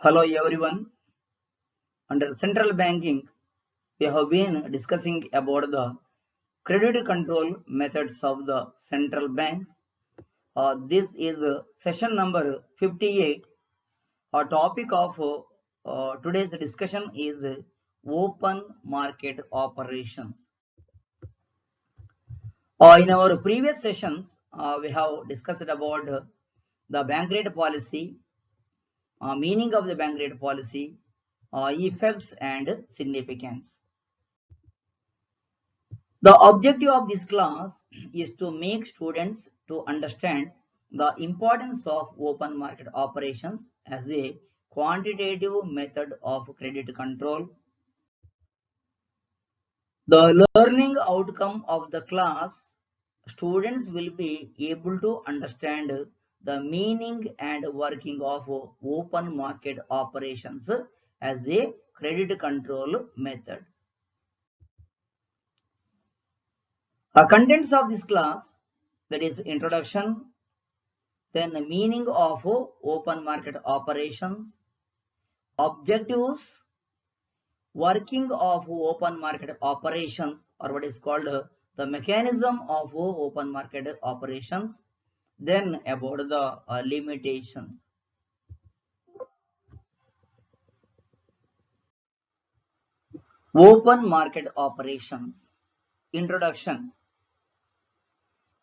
Hello everyone. Under central banking, we have been discussing about the credit control methods of the central bank. This is session number 58. Our topic of today's discussion is open market operations. In our previous sessions, we have discussed about the bank rate policy, meaning of the bank rate policy, effects and significance. The objective of this class is to make students to understand the importance of open market operations as a quantitative method of credit control. The learning outcome of the class, students will be able to understand the meaning and working of open market operations as a credit control method. The contents of this class, that is introduction, then the meaning of open market operations, objectives, working of open market operations, or what is called the mechanism of open market operations, then about the limitations. Open market operations. Introduction.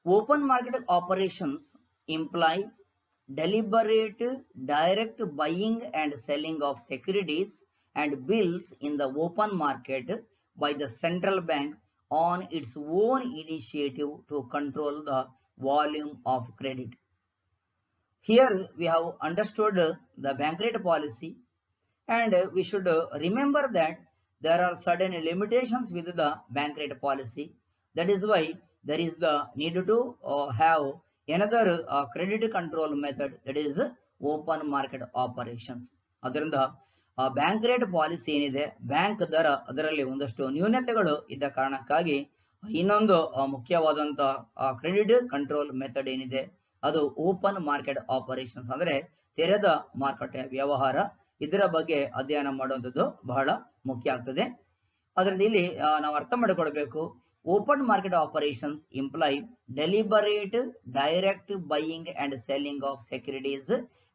Open market operations imply deliberate direct buying and selling of securities and bills in the open market by the central bank on its own initiative to control the volume of credit. Here we have understood the bank rate policy, and we should remember that there are certain limitations with the bank rate policy. That is why there is the need to have another credit control method, that is open market operations. ಅದರಿಂದ bank rate policy ಏನಿದೆ, bank ದರ, ಅದರಲ್ಲಿ ಒಂದಷ್ಟು ನ್ಯೂನತೆಗಳು ಇದ್ದ ಕಾರಣಕ್ಕಾಗಿ ಇನ್ನೊಂದು ಮುಖ್ಯವಾದಂತಹ ಕ್ರೆಡಿಟ್ ಕಂಟ್ರೋಲ್ ಮೆಥಡ್ ಏನಿದೆ ಅದು ಓಪನ್ ಮಾರ್ಕೆಟ್ ಆಪರೇಷನ್ಸ್, ಅಂದ್ರೆ ತೆರೆದ ಮಾರುಕಟ್ಟೆ ವ್ಯವಹಾರ. ಇದರ ಬಗ್ಗೆ ಅಧ್ಯಯನ ಮಾಡುವಂಥದ್ದು ಬಹಳ ಮುಖ್ಯ ಆಗ್ತದೆ. ಅದರಿಂದ ಇಲ್ಲಿ ನಾವು ಅರ್ಥ ಮಾಡಿಕೊಳ್ಬೇಕು, open market operations imply deliberate direct buying and selling of securities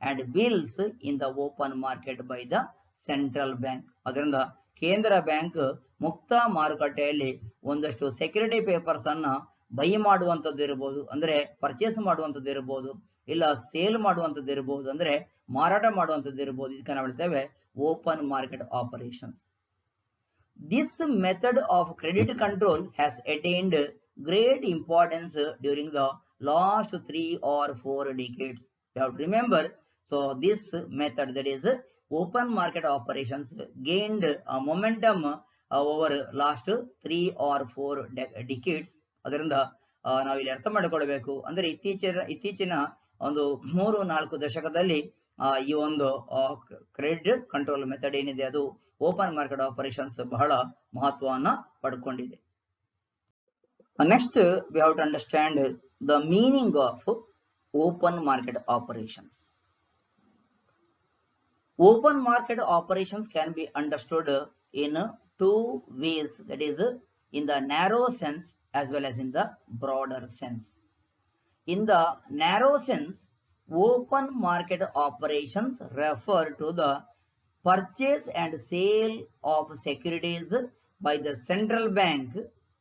and bills in the open market by the central bank. ಅದರಿಂದ ಕೇಂದ್ರ ಬ್ಯಾಂಕ್ ಮುಕ್ತ ಮಾರುಕಟ್ಟೆಯಲ್ಲಿ ಒಂದಷ್ಟು ಸೆಕ್ಯೂರಿಟಿ ಪೇಪರ್ಸ್ ಅನ್ನ ಬೈ ಮಾಡುವಂಥದ್ದು ಇರಬಹುದು, ಅಂದ್ರೆ ಪರ್ಚೇಸ್ ಮಾಡುವಂಥದ್ದು ಇರಬಹುದು, ಇಲ್ಲ ಸೇಲ್ ಮಾಡುವಂಥದ್ದು ಇರಬಹುದು, ಅಂದ್ರೆ ಮಾರಾಟ ಮಾಡುವಂಥದ್ದು ಇರಬಹುದು. ಇದಕ್ಕೆ ನಾವು ಹೇಳ್ತೇವೆ open market operations. This method of credit control has attained great importance during the last 3 or 4 decades. You have to remember, so this method, that is open market operations, gained a momentum over last 3 or 4 decades. ಅದರಿಂದ ನಾವಿಲ್ಲಿ ಅರ್ಥ ಮಾಡಿಕೊಳ್ಬೇಕು, ಅಂದ್ರೆ ಇತ್ತೀಚಿನ ಒಂದು 3-4 ದಶಕದಲ್ಲಿ ಈ ಒಂದು ಕ್ರೆಡಿಟ್ ಕಂಟ್ರೋಲ್ ಮೆಥಡ್ ಏನಿದೆ ಅದು ಓಪನ್ ಮಾರ್ಕೆಟ್ ಆಪರೇಷನ್ಸ್ ಬಹಳ ಮಹತ್ವವನ್ನ ಪಡ್ಕೊಂಡಿದೆ. Next we have to understand the meaning of open market operations. Open market operations can be understood in 2 ways, that is in the narrow sense as well as in the broader sense. In the narrow sense, open market operations refer to the purchase and sale of securities by the central bank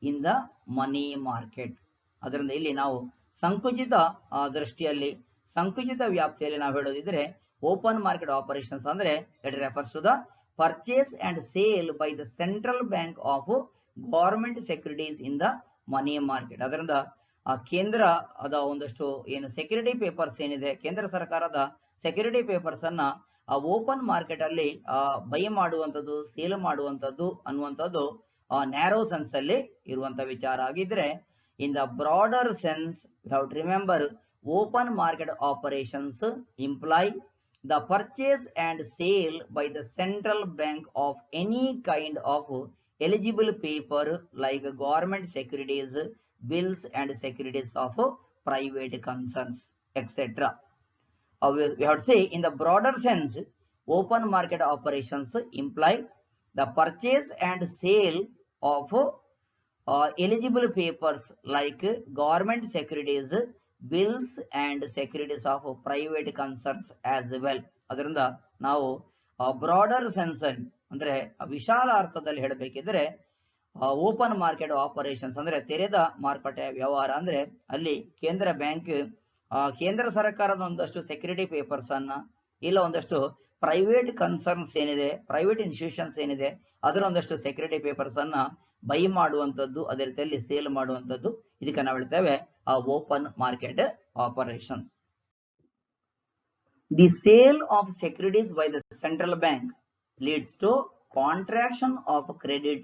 in the money market. ಅದರಿಂದ ಇಲ್ಲಿ ನಾವು ಸಂಕುಚಿತ ದೃಷ್ಟಿಯಲ್ಲಿ, ಸಂಕುಚಿತ ವ್ಯಾಪ್ತಿಯಲ್ಲಿ ನಾವು ಹೇಳೋದಿದ್ರೆ open market operations ಅಂದ್ರೆ it refers to the purchase and sale by the central bank of government securities in the money market. ಅದರಿಂದ ಕೇಂದ್ರದ ಒಂದಷ್ಟು ಏನು ಸೆಕ್ಯೂರಿಟಿ ಪೇಪರ್ಸ್ ಏನಿದೆ, ಕೇಂದ್ರ ಸರ್ಕಾರದ ಸೆಕ್ಯೂರಿಟಿ ಪೇಪರ್ಸ್ ಅನ್ನ ಓಪನ್ ಮಾರ್ಕೆಟ್ ಅಲ್ಲಿ ಬೈ ಮಾಡುವಂಥದ್ದು, ಸೇಲ್ ಮಾಡುವಂಥದ್ದು ಅನ್ನುವಂಥದ್ದು ನ್ಯಾರೋ ಸೆನ್ಸ್ ಅಲ್ಲಿ ಇರುವಂತ ವಿಚಾರ ಆಗಿದ್ರೆ, in the broader sense you have to remember open market operations imply the purchase and sale by the central bank of any kind of eligible paper like government securities, bills and securities of private concerns, etc. We have to say, in the broader sense, open market operations imply the purchase and sale of eligible papers like government securities, bills and securities of private concerns as well. ಅದರಿಂದ ನಾವು broader sense ಅಲ್ಲಿ ಅಂದ್ರೆ ವಿಶಾಲ ಅರ್ಥದಲ್ಲಿ ಹೇಳಬೇಕಿದ್ರೆ open market operations ಅಂದ್ರೆ ತೆರೆದ ಮಾರುಕಟ್ಟೆ ವ್ಯವಹಾರ ಅಂದ್ರೆ ಅಲ್ಲಿ ಕೇಂದ್ರ ಬ್ಯಾಂಕ್ ಕೇಂದ್ರ ಸರ್ಕಾರದ ಒಂದಷ್ಟು ಸೆಕ್ಯೂರಿಟಿ ಪೇಪರ್ಸ್ ಅನ್ನ ಇಲ್ಲ ಒಂದಷ್ಟು ಪ್ರೈವೇಟ್ ಕನ್ಸರ್ನ್ಸ್ ಏನಿದೆ, ಪ್ರೈವೇಟ್ ಇನ್ಸ್ಟಿಟ್ಯೂಷನ್ಸ್ ಏನಿದೆ, ಅದರ ಒಂದಷ್ಟು ಸೆಕ್ಯೂರಿಟಿ ಪೇಪರ್ಸ್ ಅನ್ನ ಬೈ ಮಾಡುವಂತದ್ದು, ಅದೇ ರೀತಿಯಲ್ಲಿ ಸೇಲ್ ಮಾಡುವಂತದ್ದು, ಇದಕ್ಕೆ ನಾವು ಹೇಳ್ತೇವೆ open market operations. The sale of securities by the central bank leads to contraction of credit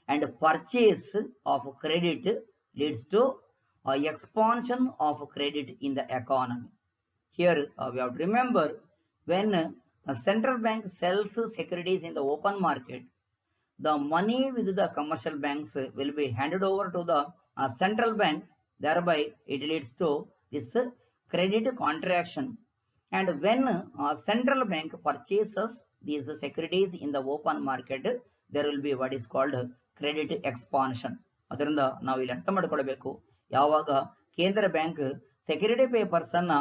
and purchase of credit leads to expansion of credit in the economy. Here we have to remember, when a central bank sells securities in the open market, the money with the commercial banks will be handed over to the central bank, thereby it leads to this credit contraction. And when central bank purchases these securities in the open market, there will be what is called credit expansion. ಅದರಿಂದ ನಾವು ಇಲ್ಲಿ ಅರ್ಥ ಮಾಡಿಕೊಳ್ಳಬೇಕು, ಯಾವಾಗ ಕೇಂದ್ರ bank security papers ಅನ್ನ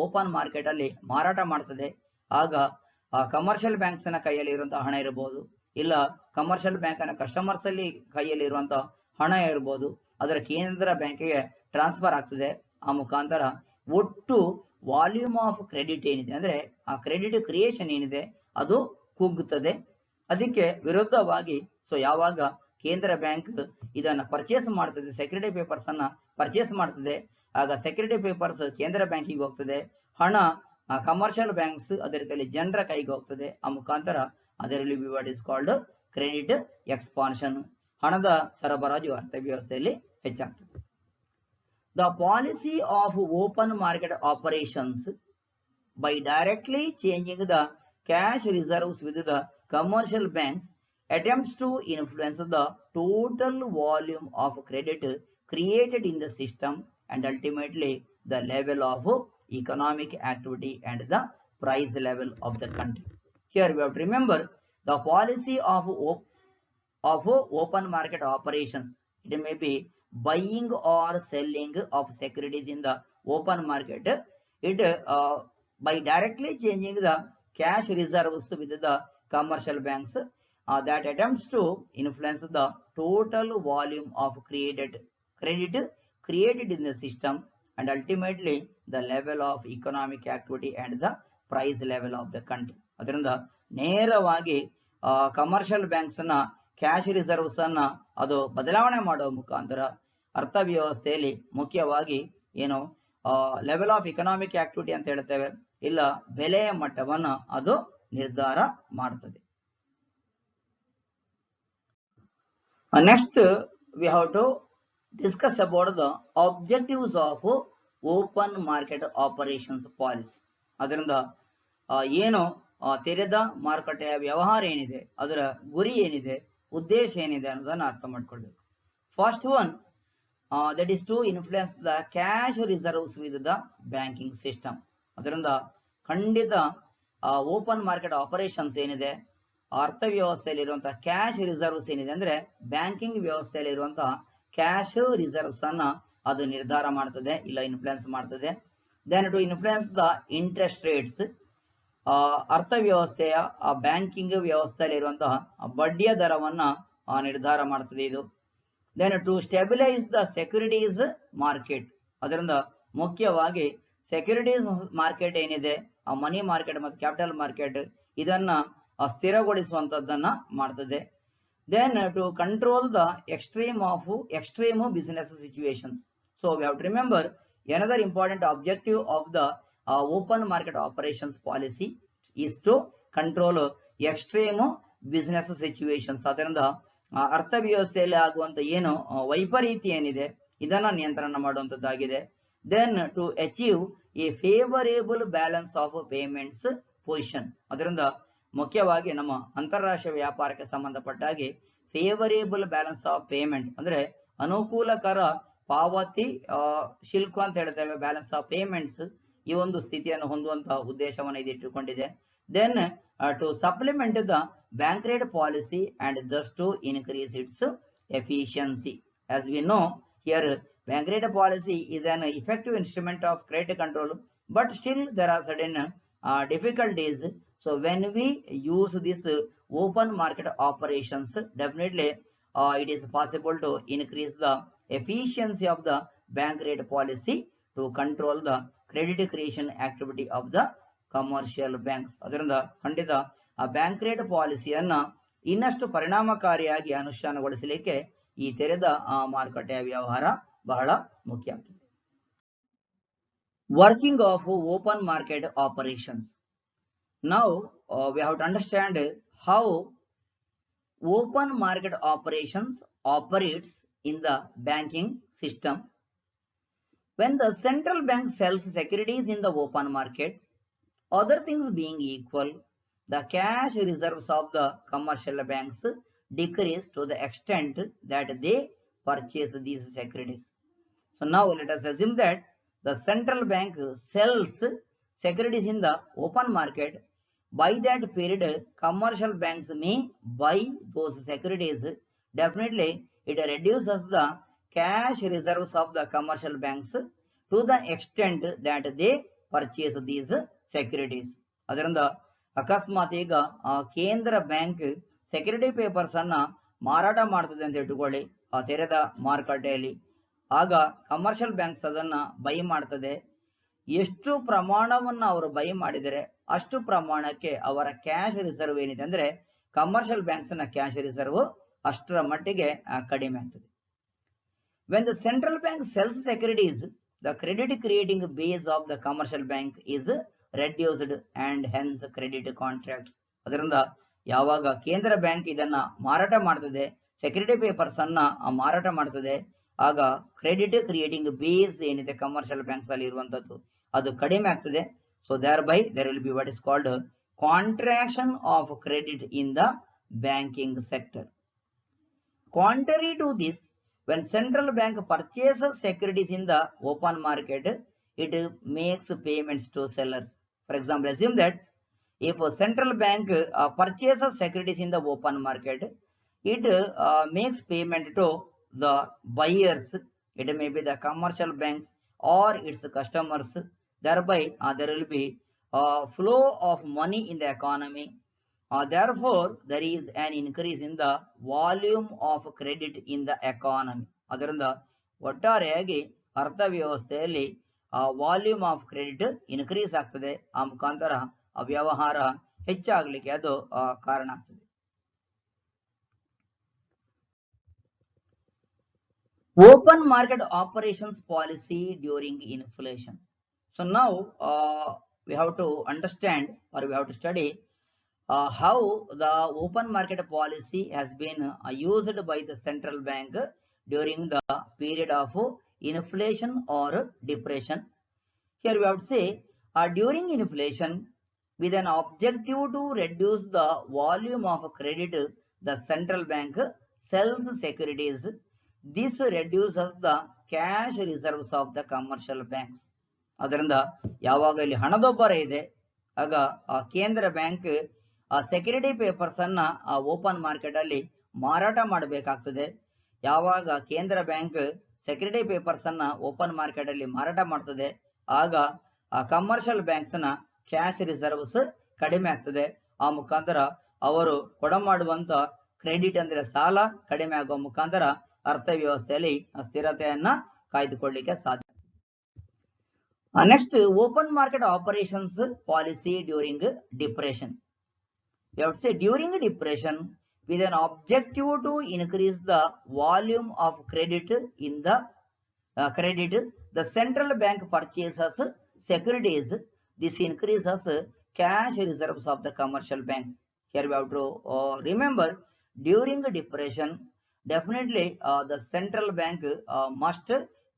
open market ಅಲ್ಲಿ ಮಾರಾಟ ಮಾಡ್ತದೆ, ಆಗ ಕಮರ್ಷಿಯಲ್ ಬ್ಯಾಂಕ್ಸ್ ನ ಕೈಯಲ್ಲಿ ಇರುವಂತಹ ಹಣ ಇರಬಹುದು, ಇಲ್ಲ ಕಮರ್ಷಿಯಲ್ ಬ್ಯಾಂಕ್ ನ ಕಸ್ಟಮರ್ಸ್ ಅಲ್ಲಿ ಕೈಯಲ್ಲಿ ಇರುವಂತಹ ಹಣ ಇರಬಹುದು, ಅದರ ಕೇಂದ್ರ ಬ್ಯಾಂಕಿಗೆ ಟ್ರಾನ್ಸ್ಫರ್ ಆಗ್ತದೆ. ಆ ಮುಖಾಂತರ ಒಟ್ಟು ವಾಲ್ಯೂಮ್ ಆಫ್ ಕ್ರೆಡಿಟ್ ಏನಿದೆ ಅಂದ್ರೆ ಆ ಕ್ರೆಡಿಟ್ ಕ್ರಿಯೇಷನ್ ಏನಿದೆ ಅದು ಕುಗ್ಗುತ್ತದೆ. ಅದಕ್ಕೆ ವಿರುದ್ಧವಾಗಿ ಯಾವಾಗ ಕೇಂದ್ರ ಬ್ಯಾಂಕ್ ಇದನ್ನ ಪರ್ಚೇಸ್ ಮಾಡ್ತದೆ, ಸೆಕ್ಯೂರಿಟಿ ಪೇಪರ್ಸ್ ಅನ್ನ ಪರ್ಚೇಸ್ ಮಾಡ್ತದೆ, ಆಗ ಸೆಕ್ಯೂರಿಟಿ ಪೇಪರ್ಸ್ ಕೇಂದ್ರ ಬ್ಯಾಂಕಿಗೆ ಹೋಗ್ತದೆ, ಹಣ ಕಮರ್ಷಿಯಲ್ ಬ್ಯಾಂಕ್ಸ್ ಅದೇ ರೀತಿಯಲ್ಲಿ ಜನರ ಕೈಗೆ ಹೋಗ್ತದೆ. ಆ ಮುಖಾಂತರ ಅದರಲ್ಲಿ what is called credit expansion, ಹಣದ ಸರಬರಾಜು ಅರ್ಥವ್ಯವಸ್ಥೆಯಲ್ಲಿ ಹೆಚ್ಚಾಗ್ತದೆ. The policy of open market operations by directly changing the cash reserves with the commercial banks attempts to influence the total volume of credit created in the system and ultimately the level of economic activity and the price level of the country. Here we have to remember the policy of open market operations. It may be buying or selling of securities in the open market. It by directly changing the cash reserves with the commercial banks that attempts to influence the total volume of credit created in the system and ultimately the level of economic activity and the price level of the country. ಅದರಿಂದ ನೇರವಾಗಿ commercial banks ನ cash reserves ಅನ್ನ ಅದು ಬದಲಾವಣೆ ಮಾಡುವ ಮುಖಾಂತರ ಅರ್ಥವ್ಯವಸ್ಥೆಯಲ್ಲಿ ಮುಖ್ಯವಾಗಿ ಏನು ಲೆವೆಲ್ ಆಫ್ ಇಕನಾಮಿಕ್ ಆಕ್ಟಿವಿಟಿ ಅಂತ ಹೇಳ್ತೇವೆ, ಇಲ್ಲ ಬೆಲೆಯ ಮಟ್ಟವನ್ನ ಅದು ನಿರ್ಧಾರ ಮಾಡ್ತದೆ. Next we have to discuss about the objectives of open market operations policy. ಅದರಿಂದ ಏನು ತೆರೆದ ಮಾರುಕಟ್ಟೆಯ ವ್ಯವಹಾರ ಏನಿದೆ, ಅದರ ಗುರಿ ಏನಿದೆ, ಉದ್ದೇಶ ಏನಿದೆ ಅನ್ನೋದನ್ನ ಅರ್ಥ ಮಾಡ್ಕೊಳ್ಬೇಕು. First one, that is to influence the cash reserves with the banking system. ಅದರಿಂದ ಖಂಡಿತ ಓಪನ್ ಮಾರ್ಕೆಟ್ ಆಪರೇಷನ್ಸ್ ಏನಿದೆ, ಅರ್ಥವ್ಯವಸ್ಥೆಯಲ್ಲಿ ಇರುವಂತಹ ಕ್ಯಾಶ್ ರಿಸರ್ವ್ಸ್ ಏನಿದೆ ಅಂದ್ರೆ ಬ್ಯಾಂಕಿಂಗ್ ವ್ಯವಸ್ಥೆಯಲ್ಲಿ ಇರುವಂತಹ ಕ್ಯಾಶ್ ರಿಸರ್ವ್ಸ್ ಅನ್ನ ಅದು ನಿರ್ಧಾರ ಮಾಡ್ತದೆ, ಇಲ್ಲ ಇನ್ಫ್ಲುಯೆನ್ಸ್ ಮಾಡ್ತದೆ. Then to influence the interest rates, ಅರ್ಥವ್ಯವಸ್ಥೆಯ ಬ್ಯಾಂಕಿಂಗ್ ವ್ಯವಸ್ಥೆಯಲ್ಲಿ ಇರುವಂತಹ ಬಡ್ಡಿಯ ದರವನ್ನ ನಿರ್ಧಾರ ಮಾಡ್ತದೆ ಇದು. Then to stabilise the securities market, ಅದರಿಂದ ಮುಖ್ಯವಾಗಿ ಸೆಕ್ಯೂರಿಟೀಸ್ ಮಾರ್ಕೆಟ್ ಏನಿದೆ, ಆ ಮನಿ ಮಾರ್ಕೆಟ್ ಮತ್ತು ಕ್ಯಾಪಿಟಲ್ ಮಾರ್ಕೆಟ್, ಇದನ್ನ ಸ್ಥಿರಗೊಳಿಸುವಂತದ್ದನ್ನ ಮಾಡ್ತದೆ. Then to control the extreme business situations. So we have to remember another important objective of the open market operations policy is to control extreme business situations. ಅದರಿಂದ ಅರ್ಥವ್ಯವಸ್ಥೆಯಲ್ಲಿ ಆಗುವಂತ ಏನು ವೈಪರೀತ್ಯ ಏನಿದೆ ಇದನ್ನ ನಿಯಂತ್ರಣ ಮಾಡುವಂತದ್ದಾಗಿದೆ. Then to achieve a favourable balance of payments position. ಅದರಿಂದ ಮುಖ್ಯವಾಗಿ ನಮ್ಮ ಅಂತಾರಾಷ್ಟ್ರೀಯ ವ್ಯಾಪಾರಕ್ಕೆ ಸಂಬಂಧಪಟ್ಟ ಹಾಗೆ ಫೇವರೇಬಲ್ ಬ್ಯಾಲೆನ್ಸ್ ಆಫ್ ಪೇಮೆಂಟ್ ಅಂದ್ರೆ ಅನುಕೂಲಕರ ಪಾವತಿ ಶಿಲ್ಕು ಅಂತ ಹೇಳ್ತೇವೆ, ಬ್ಯಾಲೆನ್ಸ್ ಆಫ್ ಪೇಮೆಂಟ್ಸ್, ಈ ಒಂದು ಸ್ಥಿತಿಯನ್ನು ಹೊಂದುವಂತಹ ಉದ್ದೇಶವನ್ನು ಇದು ಇಟ್ಟುಕೊಂಡಿದೆ. then to supplement the bank rate policy and thus to increase its efficiency. As we know, here bank rate policy is an effective instrument of credit control, but still there are certain difficulties. So when we use this open market operations, definitely it is possible to increase the efficiency of the bank rate policy to control the credit creation activity of the commercial banks. ಅದರಿಂದ ಖಂಡಿತ ಆ bank rate ಪಾಲಿಸಿಯನ್ನ ಇನ್ನಷ್ಟು ಪರಿಣಾಮಕಾರಿಯಾಗಿ ಅನುಷ್ಠಾನಗೊಳಿಸಲಿಕ್ಕೆ ಈ ತೆರೆದ ಮಾರುಕಟ್ಟೆಯ ವ್ಯವಹಾರ ಬಹಳ ಮುಖ್ಯ ಆಗ್ತದೆ. Working of open market operations. Now we have to understand how open market operations operates in the banking system. When the central bank sells securities in the open market, other things being equal, the cash reserves of the commercial banks decrease to the extent that they purchase these securities. So now let us assume that the central bank sells securities in the open market. By that period, commercial banks may buy those securities. Definitely, it reduces the cash reserves of the commercial banks to the extent that they purchase these securities. ಅದರಿಂದ ಅಕಸ್ಮಾತ್ ಈಗ ಕೇಂದ್ರ bank security papers ಅನ್ನ ಮಾರಾಟ ಮಾಡ್ತದೆ ಅಂತ ಇಟ್ಟುಕೊಳ್ಳಿ ಆ ತೆರೆದ ಮಾರುಕಟ್ಟೆಯಲ್ಲಿ. ಆಗ ಕಮರ್ಷಿಯಲ್ ಬ್ಯಾಂಕ್ಸ್ ಅದನ್ನ ಬೈ ಮಾಡ್ತದೆ. ಎಷ್ಟು ಪ್ರಮಾಣವನ್ನು ಅವರು ಬೈ ಮಾಡಿದರೆ ಅಷ್ಟು ಪ್ರಮಾಣಕ್ಕೆ ಅವರ ಕ್ಯಾಶ್ ರಿಸರ್ವ್ ಏನಿದೆ ಅಂದ್ರೆ ಕಮರ್ಷಿಯಲ್ ಬ್ಯಾಂಕ್ಸ್ ನ ಕ್ಯಾಶ್ ರಿಸರ್ವ್ ಅಷ್ಟರ ಮಟ್ಟಿಗೆ ಕಡಿಮೆ ಆಗ್ತದೆ. When the central bank sells securities, the credit creating base of the commercial bank is reduced and hence credit contracts. ಅದರಿಂದ ಯಾವಾಗ ಕೇಂದ್ರ ಬ್ಯಾಂಕ್ ಇದನ್ನ ಮಾರಾಟ ಮಾಡ್ತದೆ, ಸೆಕ್ಯೂರಿಟಿ ಪೇಪರ್ಸ್ ಅನ್ನ ಮಾರಾಟ ಮಾಡ್ತದೆ, ಆಗ ಕ್ರೆಡಿಟ್ ಕ್ರಿಯೇಟಿಂಗ್ ಬೇಸ್ ಏನಿದೆ ಕಮರ್ಷಿಯಲ್ ಬ್ಯಾಂಕ್ಸ್ ಅಲ್ಲಿ ಇರುವಂತದ್ದು ಅದು ಕಡಿಮೆ ಆಗ್ತದೆ. So thereby there will be what is called contraction of credit in the banking sector. Contrary to this, when central bank purchases securities in the open market, it makes payments to sellers. For example, assume that if a central bank purchases securities in the open market, it makes payment to the buyers. It may be the commercial banks or its customers. Thereby, there will be flow of money in the economy. Therefore, there is an increase in the volume of credit in the economy. ಅದರಿಂದ ಒಟ್ಟಾರೆಯಾಗಿ ಅರ್ಥವ್ಯವಸ್ಥೆಯಲ್ಲಿ volume of credit increase ಆಗ್ತದೆ. ಆ ಮುಖಾಂತರ ಆ ವ್ಯವಹಾರ ಹೆಚ್ಚಾಗ್ಲಿಕ್ಕೆ ಅದು ಕಾರಣ ಆಗ್ತದೆ. Open market operations policy during inflation. So now we have to understand or we have to study how the open market policy has been used by the central bank during the period of inflation or depression. Here we have to say during inflation, with an objective to reduce the volume of credit, the central bank sells securities. This reduces the cash reserves of the commercial banks. ಅದರಿಂದ ಯಾವಾಗ ಇಲ್ಲಿ ಹಣದೊಬ್ಬರ ಇದೆ ಆಗ ಕೇಂದ್ರ bank security papers ಅನ್ನ open market ಅಲ್ಲಿ ಮಾರಾಟ ಮಾಡಬೇಕಾಗ್ತದೆ. ಯಾವಾಗ ಕೇಂದ್ರ ಬ್ಯಾಂಕ್ ಸೆಕ್ಯೂರಿಟಿ ಪೇಪರ್ಸ್ ಅನ್ನ ಓಪನ್ ಮಾರ್ಕೆಟ್ ಅಲ್ಲಿ ಮಾರಾಟ ಮಾಡ್ತದೆ ಆಗ ಕಮರ್ಷಿಯಲ್ ಬ್ಯಾಂಕ್ಸ್ ನ ಕ್ಯಾಶ್ ರಿಸರ್ವ್ಸ್ ಕಡಿಮೆ ಆಗ್ತದೆ. ಆ ಮುಖಾಂತರ ಅವರು ಕೊಡಮಾಡುವಂತ ಕ್ರೆಡಿಟ್ ಅಂದ್ರೆ ಸಾಲ ಕಡಿಮೆ ಆಗುವ ಮುಖಾಂತರ ಅರ್ಥವ್ಯವಸ್ಥೆಯಲ್ಲಿ ಸ್ಥಿರತೆಯನ್ನ ಕಾಯ್ದುಕೊಳ್ಳಿಕ್ಕೆ ಸಾಧ್ಯ. Next, open market operations policy during depression. We have to say during depression, with an objective to increase the volume of credit in the the central bank purchases securities. This increases cash reserves of the commercial banks. Here we have to remember during depression, definitely the central bank must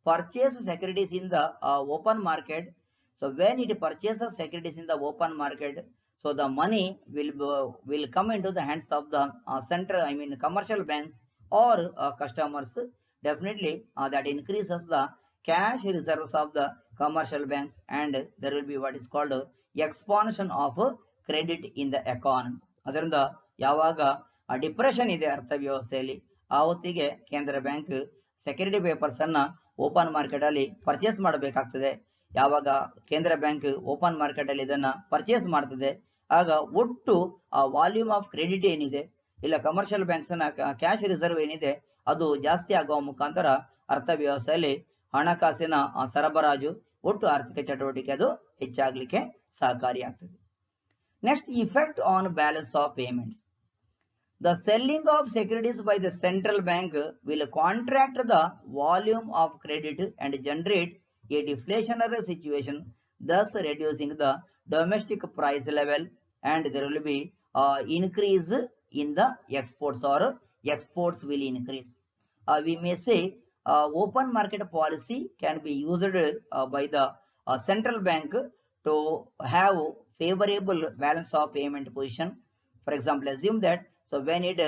purchase securities in the open market. So when it purchases securities in the open market, so the money will come into the hands of the commercial banks or customers. Definitely that increases the cash reserves of the commercial banks and there will be what is called expansion of credit in the economy. ಅದರಿಂದ ಯಾವಾಗ depression ಇದೆ ಅರ್ಥವ್ಯವಸ್ಥೆಯಲ್ಲಿ ಆ ಹೊತ್ತಿಗೆ ಕೇಂದ್ರ bank security papers ಅನ್ನ open market ಅಲ್ಲಿ purchase ಮಾಡಬೇಕಾಗ್ತದೆ. ಯಾವಾಗ ಕೇಂದ್ರ ಬ್ಯಾಂಕ್ ಓಪನ್ ಮಾರ್ಕೆಟ್ ಅಲ್ಲಿ ಇದನ್ನ ಪರ್ಚೇಸ್ ಮಾಡ್ತದೆ ಆಗ ಒಟ್ಟು ಆ ವಾಲ್ಯೂಮ್ ಆಫ್ ಕ್ರೆಡಿಟ್ ಏನಿದೆ ಇಲ್ಲ ಕಮರ್ಷಿಯಲ್ ಬ್ಯಾಂಕ್ಸ್ ನ ಕ್ಯಾಶ್ ರಿಸರ್ವ್ ಏನಿದೆ ಅದು ಜಾಸ್ತಿ ಆಗುವ ಮುಖಾಂತರ ಅರ್ಥವ್ಯವಸ್ಥೆಯಲ್ಲಿ ಹಣಕಾಸಿನ ಸರಬರಾಜು ಒಟ್ಟು ಆರ್ಥಿಕ ಚಟುವಟಿಕೆ ಅದು ಹೆಚ್ಚಾಗ್ಲಿಕ್ಕೆ ಸಹಕಾರಿಯಾಗ್ತದೆ. Next, effect on balance of payments. The selling of securities by the central bank will contract the volume of credit and generate a deflationary situation, thus reducing the domestic price level, and there will be increase in the exports, or exports will increase. We may say open market policy can be used by the central bank to have favorable balance of payment position. For example, assume that so when it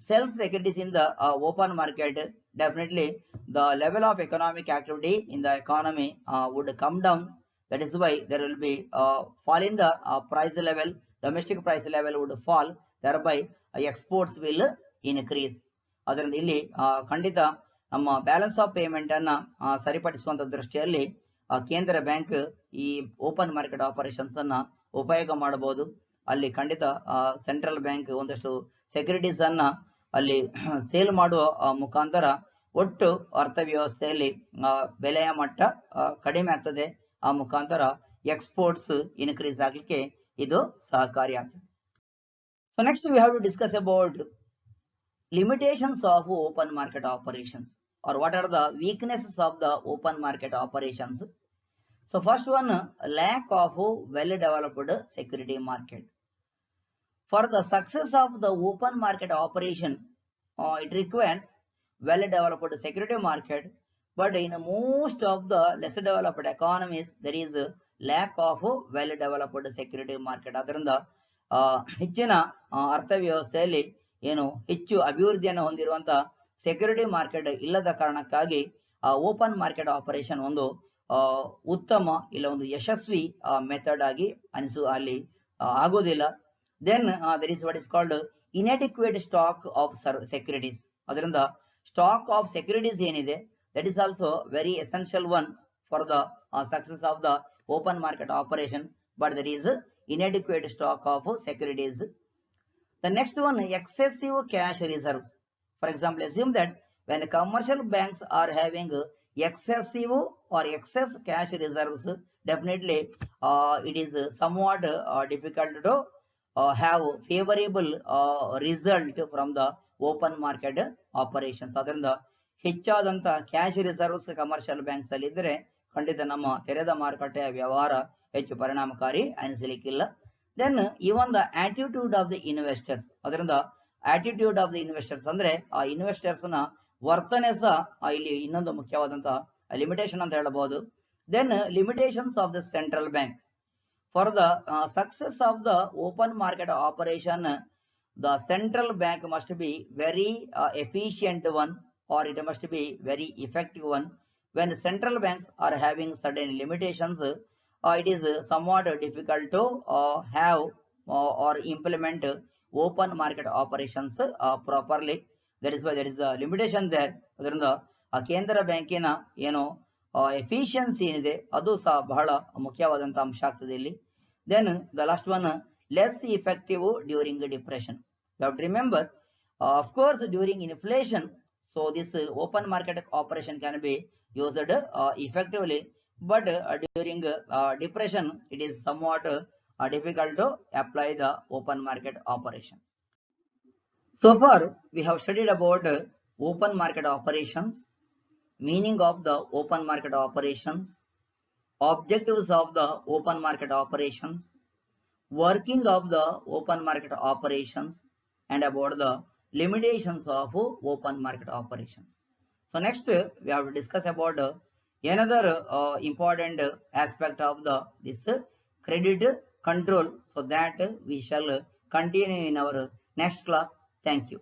sells securities in the open market, definitely the level of economic activity in the economy would come down. That is why there will be fall in the price level, domestic price level would fall, thereby exports will increase. ಅದರಿಂದ ಇಲ್ಲಿ ಖಂಡಿತ ನಮ್ಮ balance of payment ಅನ್ನ ಸರಿಪಡಿಸುವಂತ ದೃಷ್ಟಿಯಲ್ಲಿ ಕೇಂದ್ರ bank ಈ open market operations ಅನ್ನ ಉಪಯೋಗ ಮಾಡಬಹುದು. ಅಲ್ಲಿ ಖಂಡಿತ ಸೆಂಟ್ರಲ್ ಬ್ಯಾಂಕ್ ಒಂದಷ್ಟು ಸೆಕ್ಯೂರಿಟೀಸ್ ಅನ್ನ ಅಲ್ಲಿ ಸೇಲ್ ಮಾಡುವ ಮುಖಾಂತರ ಒಟ್ಟು ಅರ್ಥವ್ಯವಸ್ಥೆಯಲ್ಲಿ ಬೆಲೆಯ ಮಟ್ಟ ಕಡಿಮೆ ಆಗ್ತದೆ. ಆ ಮುಖಾಂತರ ಎಕ್ಸ್ಪೋರ್ಟ್ಸ್ ಇನ್ಕ್ರೀಸ್ ಆಗ್ಲಿಕ್ಕೆ ಇದು ಸಹಕಾರಿಯಾಗ್ತದೆ. So next we have to discuss about limitations of open market operations, or what are the weaknesses of the open market operations. So first one, lack of well developed security market. For the success of the open market operation, it requires well developed security market, but in most of the less developed economies there is a lack of well developed security market. ಅದರಿಂದ ಹೆಚ್ಚಿನ ಅರ್ಥವ್ಯವಸ್ಥೆಯಲ್ಲಿ ಏನು ಹೆಚ್ಚು ಅಭಿವೃದ್ಧಿಯನ್ನು ಹೊಂದಿರುವಂತಹ security market ಇಲ್ಲದ ಕಾರಣಕ್ಕಾಗಿ open market operation ಒಂದು ಉತ್ತಮ ಇಲ್ಲ ಒಂದು ಯಶಸ್ವಿ ಮೆಥಡ್ ಆಗಿ ಅಲ್ಲಿ ಆಗೋದಿಲ್ಲ. Then there is what is called inadequate stock of securities. ಅದರಿಂದ ಸ್ಟಾಕ್ ಆಫ್ ಸೆಕ್ಯೂರಿಟೀಸ್ ಏನಿದೆ that is also very essential one for the success of the open market operation, but that is inadequate stock of securities. The next one, excessive cash reserves. For example, assume that when commercial banks are having excessive or excess cash reserves, definitely it is somewhat difficult to have favorable result from the open market operations. ಅದರಿಂದ ಹೆಚ್ಚಾದಂತ cash reserves commercial banks ಅಲ್ಲಿ ಇದ್ರೆ ಖಂಡಿತ ನಮ್ಮ ತೆರೆದ ಮಾರುಕಟ್ಟೆಯ ವ್ಯವಹಾರ ಹೆಚ್ಚು ಪರಿಣಾಮಕಾರಿ ಅನಿಸಲಿಕ್ಕಿಲ್ಲ. Then even the attitude of the investors. ಅದರಿಂದ ಆಟಿಟ್ಯೂಡ್ ಆಫ್ ದಿ ಇನ್ವೆಸ್ಟರ್ಸ್ ಅಂದ್ರೆ ಆ ಇನ್ವೆಸ್ಟರ್ಸ್ ನ ವರ್ತನೆ ಸಹ ಇಲ್ಲಿ ಇನ್ನೊಂದು ಮುಖ್ಯವಾದಂತಹ ಲಿಮಿಟೇಷನ್ ಅಂತ ಹೇಳಬಹುದು. Then limitations of the central bank. For the success of the open market operation, the central bank must be very efficient one, or it must be very effective one. When central banks are having certain limitations, it is somewhat difficult to have or implement open market operations properly. That is why there is a limitation there. ಅದರಿಂದ ಕೇಂದ್ರ ಬ್ಯಾಂಕಿನ ಏನು efficiency ಏನಿದೆ ಅದು ಸಹ ಬಹಳ ಮುಖ್ಯವಾದಂತಹ ಅಂಶ ಆಗ್ತದೆ ಇಲ್ಲಿ. Then the last one, less effective during depression. You have to remember, of course during inflation, so this open market operation can be used effectively, but during depression it is somewhat difficult to apply the open market operation. So far we have studied about open market operations, meaning of the open market operations, objectives of the open market operations, working of the open market operations, and about the limitations of open market operations. So next we have to discuss about another important aspect of this credit control, so that we shall continue in our next class. Thank you.